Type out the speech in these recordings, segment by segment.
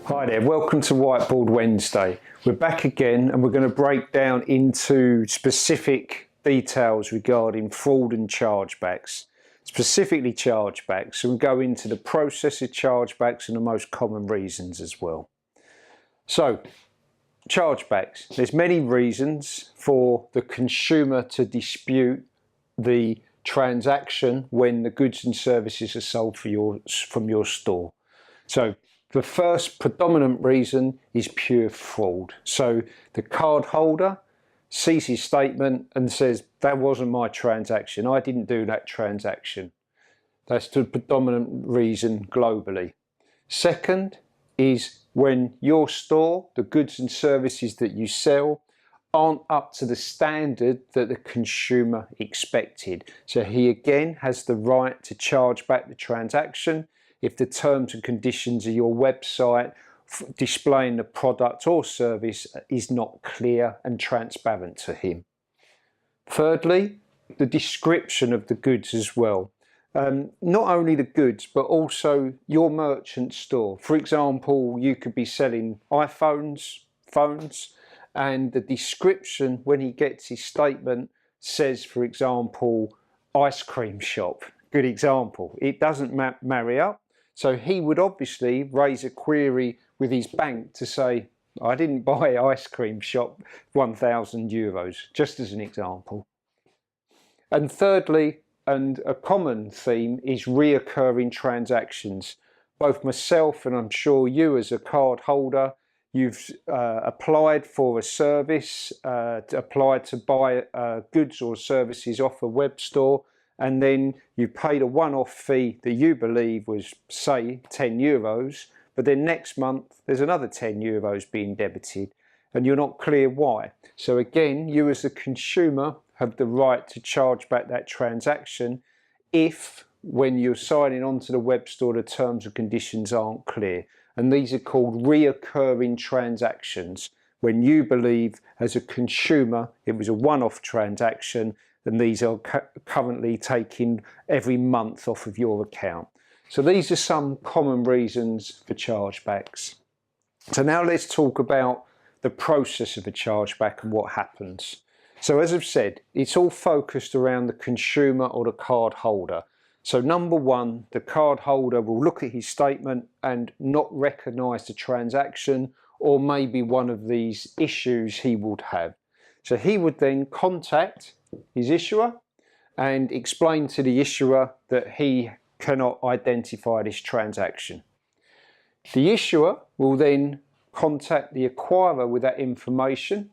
Hi there, welcome to Whiteboard Wednesday. We're back again and we're going to break down into specific details regarding fraud and chargebacks. Specifically chargebacks, and we'll go into the process of chargebacks and the most common reasons as well. So, chargebacks. There's many reasons for the consumer to dispute the transaction when the goods and services are sold from your store. So, the first predominant reason is pure fraud. So the card holder sees his statement and says, that wasn't my transaction, I didn't do that transaction. That's the predominant reason globally. Second is when your store, the goods and services that you sell, aren't up to the standard that the consumer expected. So he again has the right to charge back the transaction if the terms and conditions of your website displaying the product or service is not clear and transparent to him. Thirdly, the description of the goods as well. Not only the goods, but also your merchant store. For example, you could be selling iPhones, phones, and the description when he gets his statement says, for example, ice cream shop. Good example. It doesn't marry up. So he would obviously raise a query with his bank to say, I didn't buy ice cream shop, €1,000, just as an example. And thirdly, and a common theme, is reoccurring transactions. Both myself and I'm sure you as a card holder, you've applied for a service, applied to buy goods or services off a web store, and then you paid a one-off fee that you believe was, say, €10, but then next month there's another €10 being debited and you're not clear why. So again, you as a consumer have the right to charge back that transaction if, when you're signing on to the web store, the terms and conditions aren't clear. And these are called reoccurring transactions, when you believe as a consumer it was a one-off transaction, and these are currently taken every month off of your account. So these are some common reasons for chargebacks. So now let's talk about the process of a chargeback and what happens. So as I've said, it's all focused around the consumer or the card holder. So number one, the card holder will look at his statement and not recognise the transaction, or maybe one of these issues he would have. So he would then contact his issuer and explain to the issuer that he cannot identify this transaction. The issuer will then contact the acquirer with that information,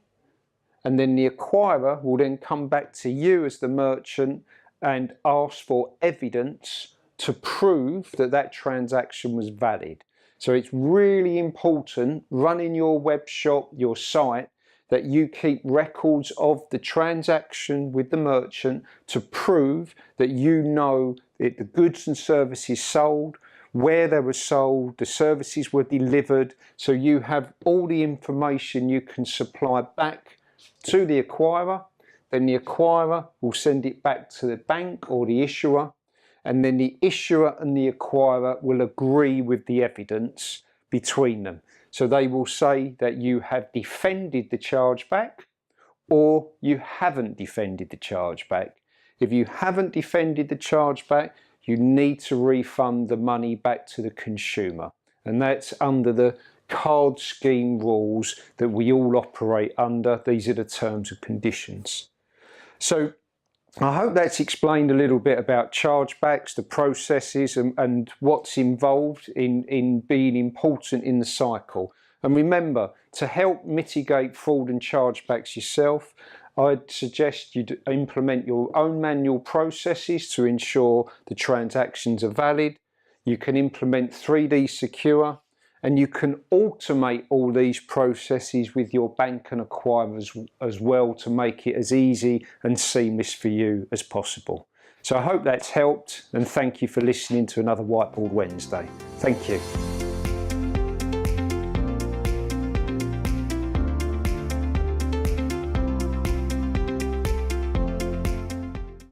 and then the acquirer will then come back to you as the merchant and ask for evidence to prove that that transaction was valid. So it's really important running your web shop, your site, that you keep records of the transaction with the merchant to prove that you know that the goods and services sold, where they were sold, the services were delivered, so you have all the information you can supply back to the acquirer. Then the acquirer will send it back to the bank or the issuer, and then the issuer and the acquirer will agree with the evidence between them. So they will say that you have defended the chargeback or you haven't defended the chargeback. If you haven't defended the chargeback, you need to refund the money back to the consumer. And that's under the card scheme rules that we all operate under. These are the terms and conditions. So I hope that's explained a little bit about chargebacks, the processes, and what's involved in being important in the cycle. And remember, to help mitigate fraud and chargebacks yourself, I'd suggest you implement your own manual processes to ensure the transactions are valid. You can implement 3D Secure, and you can automate all these processes with your bank and acquirers as well to make it as easy and seamless for you as possible. So I hope that's helped, and thank you for listening to another Whiteboard Wednesday. Thank you.